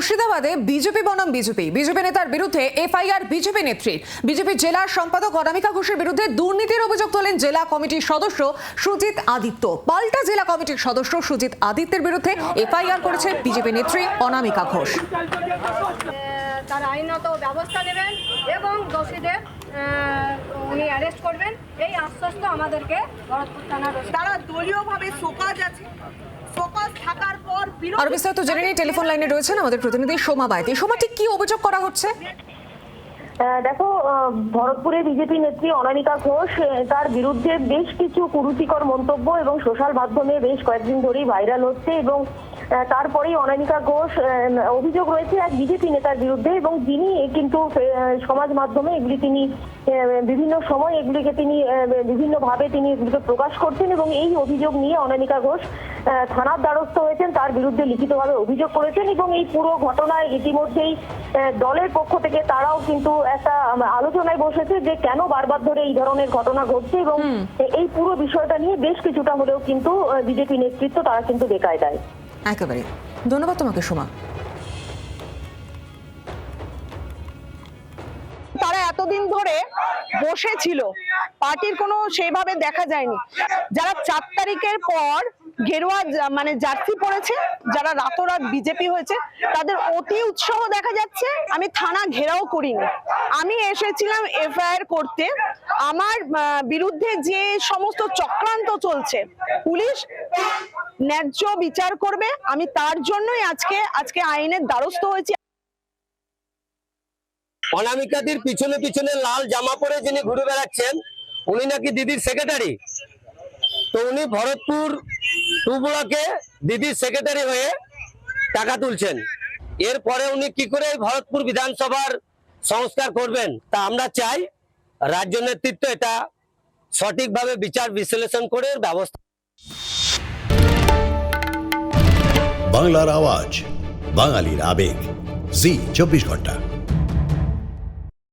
মুর্শিদাবাদে বিজেপি বনাম বিজেপি নেতার বিরুদ্ধে এফআইআর বিজেপি নেত্রীর। বিজেপি জেলা সম্পাদক অনামিকা ঘোষের বিরুদ্ধে দুর্নীতির অভিযোগ তোলেন জেলা কমিটির সদস্য সুজিত আদিত্য। পাল্টা জেলা কমিটির সদস্য সুজিত আদিত্যের বিরুদ্ধে এফআইআর করেছে বিজেপি নেত্রী অনামিকা ঘোষ। তার আইনত ব্যবস্থা নেবেন এবং দোষীদের উনি অ্যারেস্ট করবেন, এই আশ্বাস তো আমাদেরকে ভরতপুর থানার। তারা দলীয়ভাবে শোকজ আছে, শোকজ থাকার পর আর বিস্তারিত জেনে নিয়ে টেলিফোন লাইনে রয়েছেন আমাদের প্রতিনিধি সোমা বাইতি। সোমা, ঠিক কি অভিযোগ করা হচ্ছে? দেখো, ভরতপুরে বিজেপি নেত্রী অনামিকা ঘোষ, তার বিরুদ্ধে বেশ কিছু কুরুচিকর মন্তব্য এবং সোশ্যাল মাধ্যমে বেশ কয়েকদিন ধরেই ভাইরাল হচ্ছে এবং তারপরেই অনামিকা ঘোষ অভিযোগ রয়েছে এক বিজেপি নেতার বিরুদ্ধে এবং যিনি কিন্তু সমাজ মাধ্যমে এগুলি তিনি বিভিন্ন সময় এগুলিকে তিনি বিভিন্নভাবে তিনি এগুলিকে প্রকাশ করছেন এবং এই অভিযোগ নিয়ে অনামিকা ঘোষ থানার দ্বারস্থ হয়েছেন, তার বিরুদ্ধে লিখিতভাবে অভিযোগ করেছেন এবং এই পুরো ঘটনায় ইতিমধ্যেই দলের পক্ষ থেকে তারাও কিন্তু একটা আলোচনায় বসেছে যে কেন বারবার ধরে এই ধরনের ঘটনা ঘটছে এবং এই পুরো বিষয়টা নিয়ে বেশ কিছুটা হলেও কিন্তু বিজেপি নেতৃত্ব তারা কিন্তু বেকায়দায়। একেবারে ধন্যবাদ তোমাকে সোমা। তারা এতদিন ধরে বসেছিল, পার্টির কোনো সেভাবে দেখা যায়নি। যারা 4 তারিখের পর গেরুয়া মানে জার্সি পরেছে, যারা রাতোরাত বিজেপি হয়েছে, তাদের অতি উৎসাহ দেখা যাচ্ছে। আমি থানা ঘেরাও করিনি, আমি এসেছিলাম এফআইআর করতে। আমার বিরুদ্ধে যে সমস্ত চক্রান্ত চলছে পুলিশ ন্যায্য বিচার করবে, আমি তার জন্যই আজকে আইনের দ্বারস্থ হয়েছি। অনামিকাদির পিছনে পিছনে লাল জামা পরে যিনি ঘুরে বেড়াচ্ছেন, উনি নাকি দিদির সেক্রেটারি। তো উনি ভরতপুর 2 ব্লকে দিদির সেক্রেটারি হয়ে টাকা তুলছেন। এরপরে উনি কি করে ভরতপুর বিধানসভার সংস্কার করবেন, তা আমরা চাই রাজ্য নেতৃত্ব এটা সঠিকভাবে বিচার বিশ্লেষণ করে ব্যবস্থা। বাংলার আওয়াজ, বাঙালির আবেগ, জি 24 ঘন্টা।